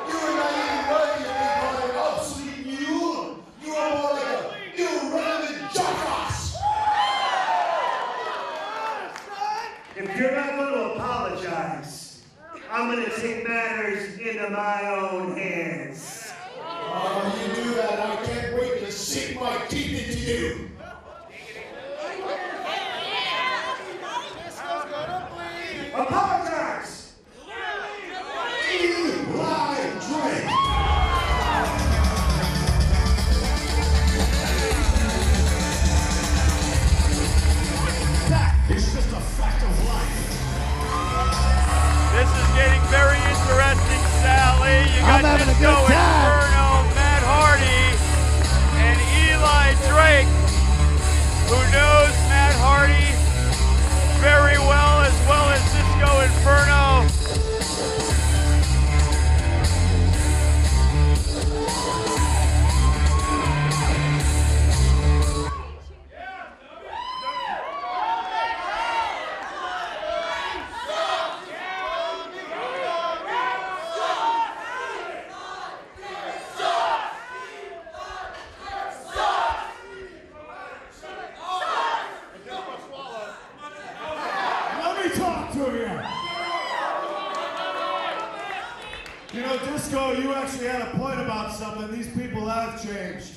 You're not even worthy of being called an obsolete mule. You are more like an irrelevant jackass.
If you're not going to apologize, I'm going to take matters into my own hands.
Oh, you do that, I can't wait to sink my teeth into you.
Apologize!
Eli Drake.
That is just a fact of life.
This is getting very interesting, Sally. You got
I'm having a
Disco
good time.
Inferno, Matt Hardy, and Eli Drake, who knows Matt Hardy very well as Disco Inferno.
Let me talk to you. You know, Disco, you actually had a point about something. These people have changed.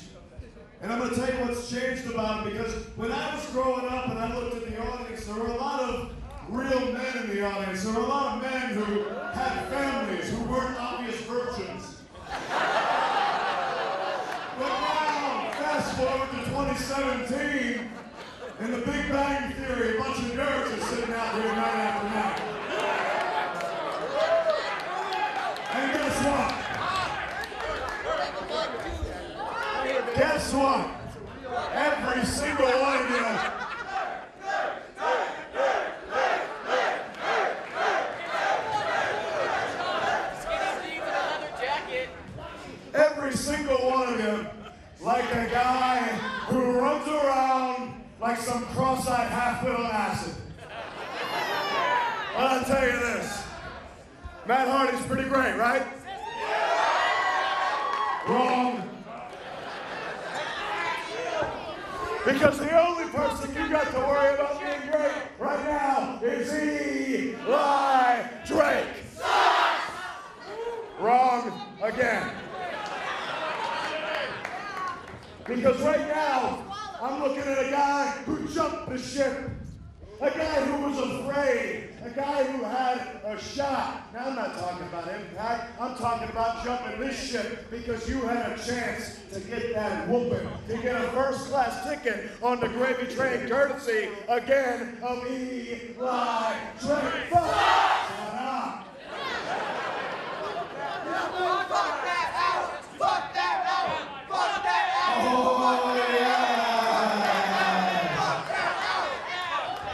And I'm going to tell you what's changed about them, because when I was growing up and I looked at the audience, there were a lot of real men in the audience. There were a lot of men who had families, who weren't obvious virgins. But now, fast forward to 2017, in the Big Bang Theory, a bunch of nerds are sitting out here night after night. And guess what? Guess what? Every single one of you. Every single one of you, like a guy who runs around like some cross-eyed half-wit on acid. Well, I'll tell you this. Matt Hardy's pretty great, right? Wrong. Because the only person you got to worry about being great right now is Eli Drake. Wrong again. Because right now, I'm looking at a guy who jumped the ship. A guy who was afraid. A guy who had a shot. Now, I'm not talking about impact. I'm talking about jumping this ship because you had a chance to get that whooping. To get a first-class ticket on the gravy train, courtesy, again, of Eli Drake. Shut up.
Oh, yeah.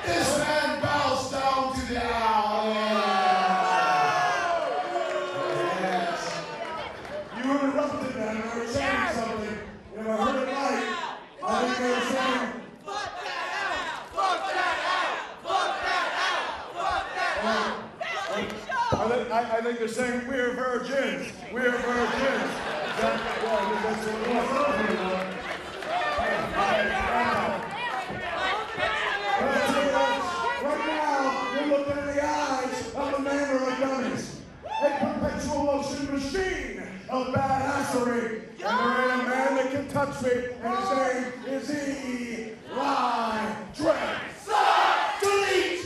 This man bows down to the owl.
think they're saying we're virgins. We're virgins. Exactly. Well, that's what it was. Right now, you're looking in the eyes of a man or a dummies. A perpetual motion machine of badassery. And there ain't a man that can touch me. And his name is Eli Drake. Delete!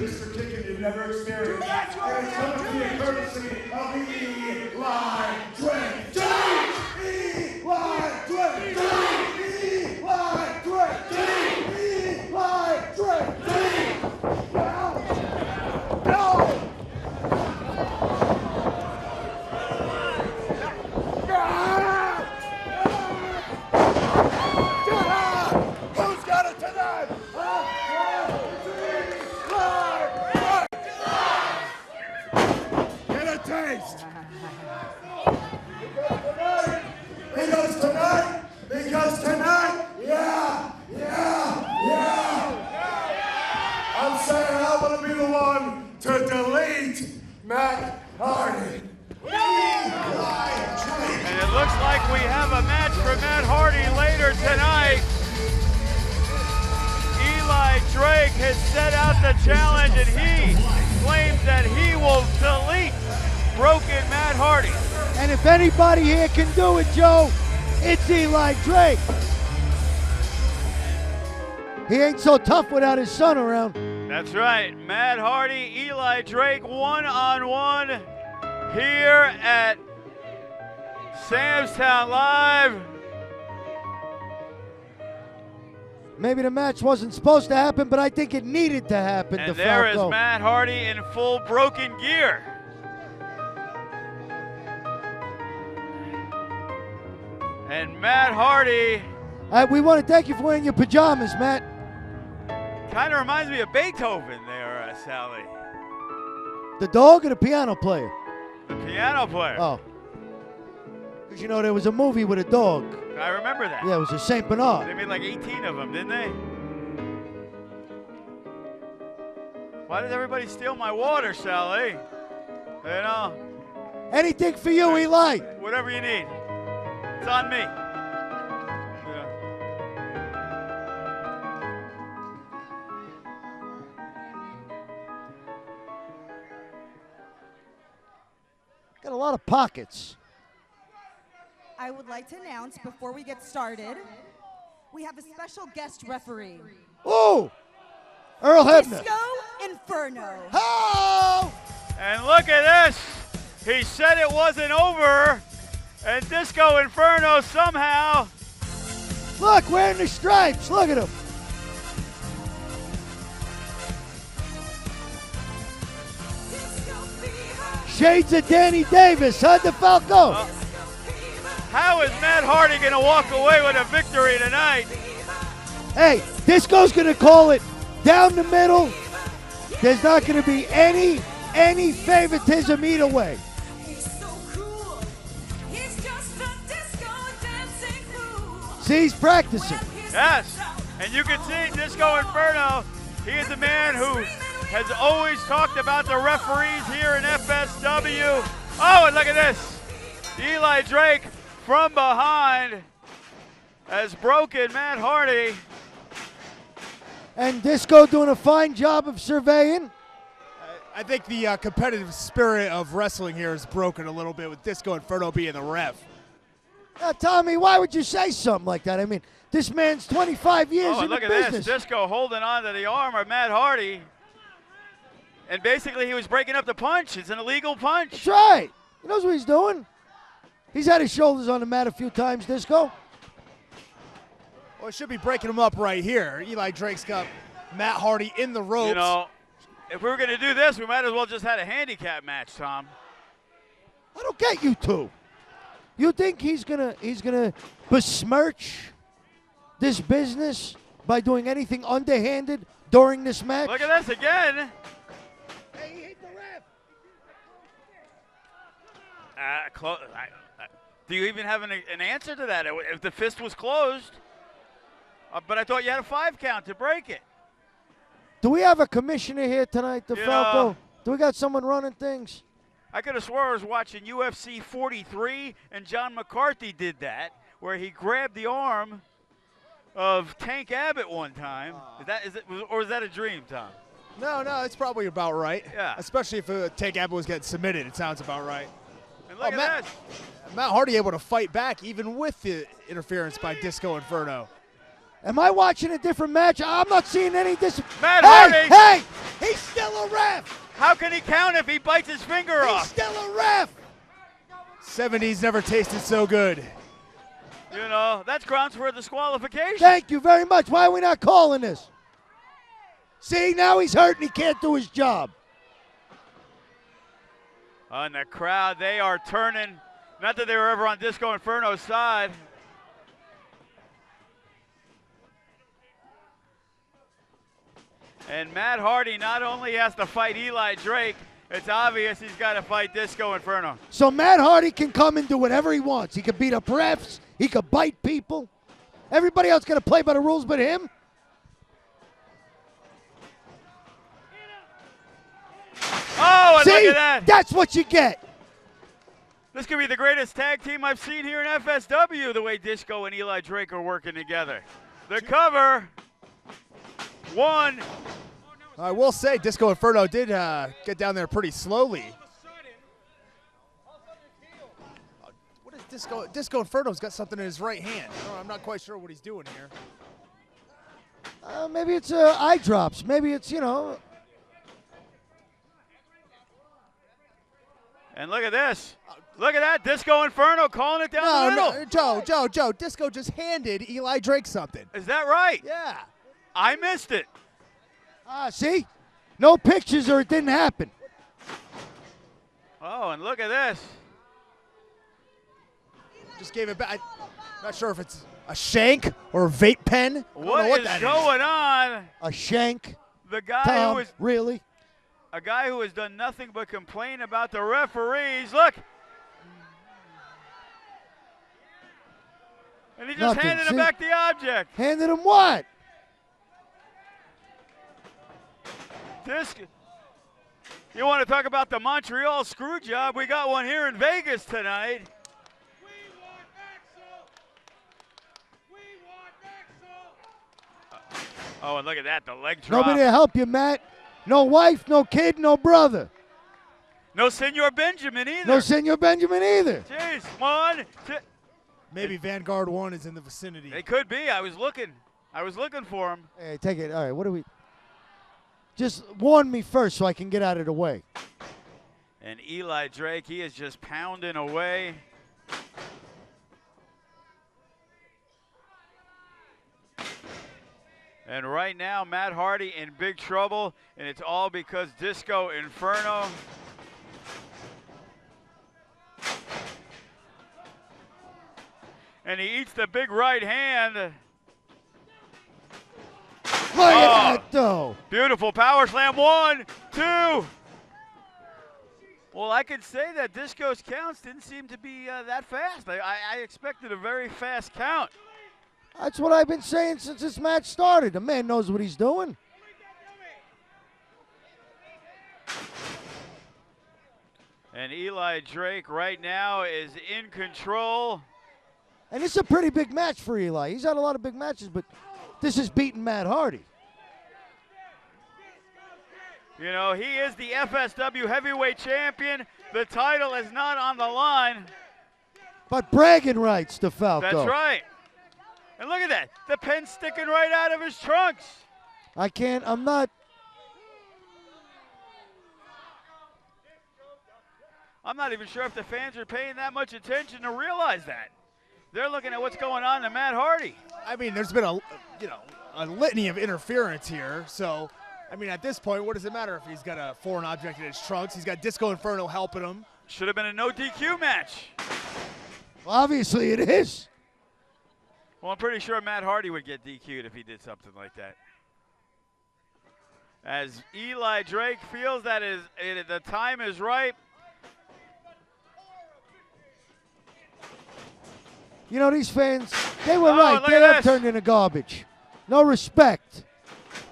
Mr. Kicking you've never experienced. And it's going to be a courtesy of Eli Drake. Delete! Eli Drake! Delete! Eli Drake! Delete! Eli Drake! Delete! No! No! Who's got it tonight? Taste. Because tonight, yeah. I'm saying I want to be the one to delete Matt Hardy.
And it looks like we have a match for Matt Hardy later tonight. Eli Drake has set out the challenge, and he claims that he will delete broken Matt Hardy.
And if anybody here can do it, Joe, it's Eli Drake. He ain't so tough without his son around.
That's right. Matt Hardy, Eli Drake, one-on-one here at Sam's Town Live.
Maybe the match wasn't supposed to happen, but I think it needed to happen.
And there is Matt Hardy in full broken gear. And Matt Hardy.
We want to thank you for wearing your pajamas, Matt.
Kind of reminds me of Beethoven there, Sally.
The dog or the piano player?
The piano player.
Oh. Because, you know, there was a movie with a dog.
I remember that.
Yeah, it was a St. Bernard.
They made like 18 of them, didn't they? Why did everybody steal my water, Sally? You know.
Anything for you, Eli.
Whatever you need. It's on me. Yeah.
Got a lot of pockets.
I would like to announce before we get started, we have a special guest referee.
Ooh! Earl Hebner.
Disco Inferno.
Oh!
And look at this. He said it wasn't over. And Disco Inferno somehow.
Look, wearing the stripes. Look at him. Shades of Danny Davis, huh, DeFalco?
How is Matt Hardy going to walk away with a victory tonight?
Hey, Disco's going to call it down the middle. There's not going to be any favoritism either way. See, he's practicing.
Yes, and you can see Disco Inferno. He is a man who has always talked about the referees here in FSW. Oh, and look at this. Eli Drake from behind has broken Matt Hardy.
And Disco doing a fine job of surveying.
I think the competitive spirit of wrestling here is broken a little bit with Disco Inferno being the ref.
Now, Tommy, why would you say something like that? I mean, this man's 25 years in the
look at
business.
this. Disco holding on to the arm of Matt Hardy. And basically he was breaking up the punch. It's an illegal punch.
That's right. He knows what he's doing. He's had his shoulders on the mat a few times, Disco.
Well, it should be breaking him up right here. Eli Drake's got Matt Hardy in the ropes.
You know, if we were going to do this, we might as well just had a handicap match, Tom.
I don't get you two. You think he's gonna besmirch this business by doing anything underhanded during this match?
Look at this again.
Hey, he hit the ref.
Do you even have an answer to that? If the fist was closed, but I thought you had a 5 count to break it.
Do we have a commissioner here tonight, DeFalco?
know,
Do we got someone running things?
I could have swore I was watching UFC 43, and John McCarthy did that, where he grabbed the arm of Tank Abbott one time. Or is that a dream, Tom?
No, it's probably about right.
Yeah.
Especially if Tank Abbott was getting submitted, it sounds about right.
And look at this.
Matt Hardy able to fight back even with the interference by Disco Inferno.
Am I watching a different match? I'm not seeing any
Matt Hardy!
Hey! He's still a ref!
How can he count if he bites his finger
He's
off?
still a ref!
70s never tasted so good.
You know, that's grounds for a disqualification.
Thank you very much. Why are we not calling this? See, now he's hurt and he can't do his job.
And the crowd, they are turning. Not that they were ever on Disco Inferno's side. And Matt Hardy not only has to fight Eli Drake, it's obvious he's got to fight Disco Inferno.
So Matt Hardy can come and do whatever he wants. He could beat up refs. He could bite people. Everybody else got to play by the rules but him.
Oh, and
See?
look at that.
That's what you get.
This could be the greatest tag team I've seen here in FSW, the way Disco and Eli Drake are working together. The cover. 1.
I will say Disco Inferno did get down there pretty slowly. What is Disco Inferno's got something in his right hand. I'm not quite sure what he's doing here.
Maybe it's eye drops. Maybe it's, you know.
And look at this. Look at that. Disco Inferno calling it down the middle.
Joe. Disco just handed Eli Drake something.
Is that right?
Yeah.
I missed it.
See? No pictures or it didn't happen.
Oh, and look at this.
Just gave it back. Not sure if it's a shank or a vape pen.
What is going on?
A shank.
The guy
Tom,
who is
really?
a guy who has done nothing but complain about the referees. Look. And he just handed him back the object.
Handed him what?
Disco. You want to talk about the Montreal screw job? We got one here in Vegas tonight. Oh, and look at that, the leg drop.
Nobody to help you, Matt. No wife, no kid, no brother.
No Senor Benjamin either.
No Senor Benjamin either.
Jeez, 1, 2.
Maybe Vanguard 1 is in the vicinity.
It could be. I was looking for him.
Hey, take it. All right, what do we? Just warn me first so I can get out of the way.
And Eli Drake, he is just pounding away. And right now, Matt Hardy in big trouble, and it's all because Disco Inferno. And he eats the big right hand.
Look at that, though.
Beautiful power slam. 1, 2. Well, I could say that Disco's counts didn't seem to be that fast. I expected a very fast count.
That's what I've been saying since this match started. The man knows what he's doing.
And Eli Drake right now is in control.
And it's a pretty big match for Eli. He's had a lot of big matches, but this is beating Matt Hardy.
You know, he is the FSW heavyweight champion. The title is not on the line.
But bragging rights to Falco.
That's right. And look at that. The pin sticking right out of his trunks.
I'm not.
I'm not even sure if the fans are paying that much attention to realize that. They're looking at what's going on to Matt Hardy.
I mean, there's been a litany of interference here. So, I mean, at this point, what does it matter if he's got a foreign object in his trunks? He's got Disco Inferno helping him.
Should have been a no DQ match.
Well, obviously, it is.
Well, I'm pretty sure Matt Hardy would get DQ'd if he did something like that. As Eli Drake feels that the time is right.
You know, these fans, they were right. They have turned into garbage. No respect.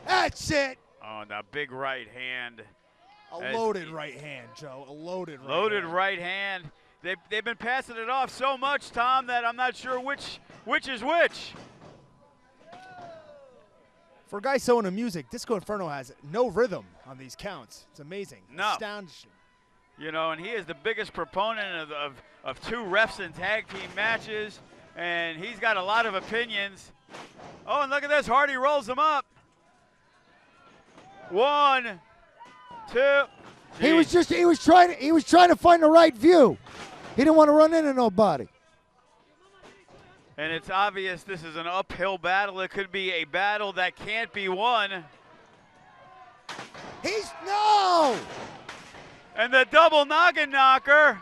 That's it.
Oh, the big right hand.
A loaded right hand, Joe. A loaded right
Loaded
hand.
right hand. They've been passing it off so much, Tom, that I'm not sure which is which.
For a guy so into music, Disco Inferno has no rhythm on these counts. It's amazing.
No.
Astonishing.
You know, and he is the biggest proponent of two refs in tag team matches, and he's got a lot of opinions. Oh, and look at this. Hardy rolls him up. 1, 2.
He was trying to find the right view. He didn't want to run into nobody.
And it's obvious this is an uphill battle. It could be a battle that can't be won.
No!
And the double noggin knocker.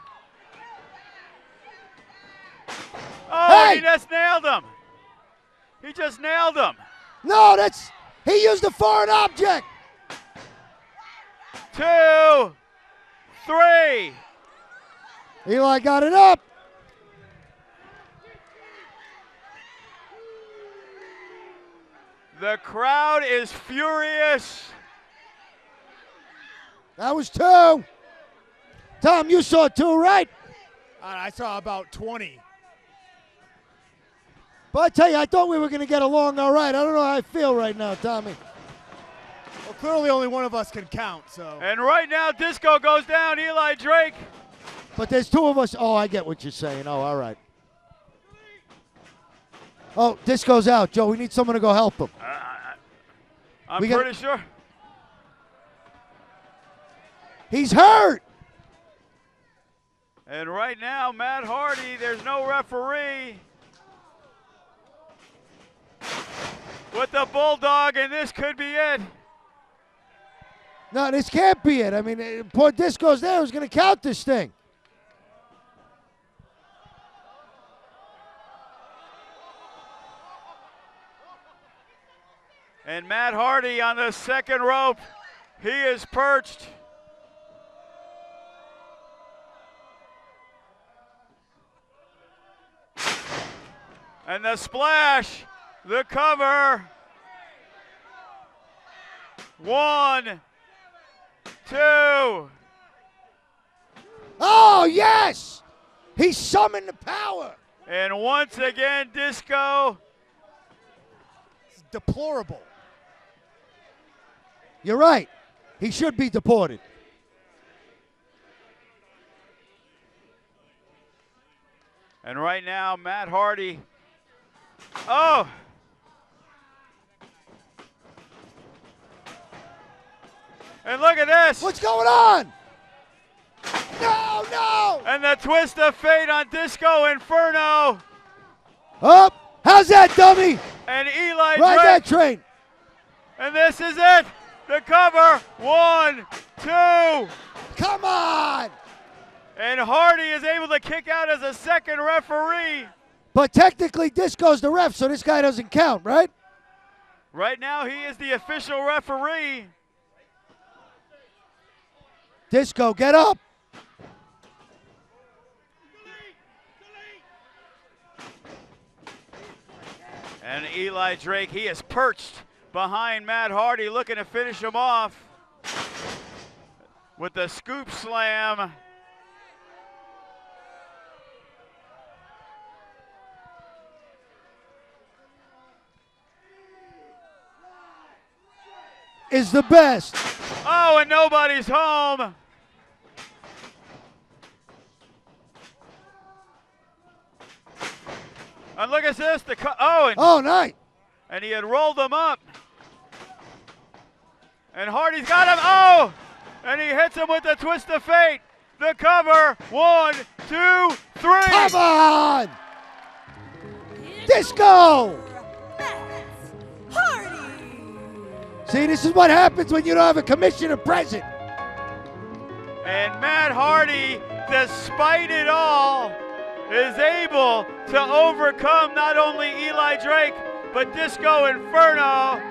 Oh,
Hey!
he just nailed him. He just nailed him.
No, he used a foreign object.
2, 3.
Eli got it up.
The crowd is furious.
That was 2. Tom, you saw 2, right?
I saw about 20.
But I tell you, I thought we were going to get along all right. I don't know how I feel right now, Tommy.
Well, clearly only one of us can count, so.
And right now, Disco goes down. Eli Drake.
But there's 2 of us. Oh, I get what you're saying. Oh, all right. Oh, Disco's out. Joe, we need someone to go help him.
I'm pretty sure.
He's hurt.
And right now, Matt Hardy, there's no referee. With the Bulldog, and this could be it.
No, this can't be it. I mean, poor Disco's there who's going to count this thing.
And Matt Hardy on the second rope. He is perched. And the splash, the cover. 1, 2.
Oh, yes! He summoned the power.
And once again, Disco.
It's deplorable.
You're right. He should be deported.
And right now, Matt Hardy. Oh! And look at this.
What's going on? No, no!
And the twist of fate on Disco Inferno.
Up. How's that, dummy?
And Eli
Ride that train.
And this is it. The cover. 1, 2.
Come on.
And Hardy is able to kick out as a second referee.
But technically, Disco's the ref, so this guy doesn't count, right?
Right now, he is the official referee.
Disco, get up.
And Eli Drake, he is perched behind Matt Hardy, looking to finish him off with the scoop slam.
Is the best.
Oh, Oh, and nobody's home. And look at this.
Oh, nice.
And he had rolled him up. And Hardy's got him. Oh! And he hits him with the twist of fate. The cover. 1, 2, 3.
Come on! Disco! See, this is what happens when you don't have a commissioner present.
And Matt Hardy, despite it all, is able to overcome not only Eli Drake, but Disco Inferno.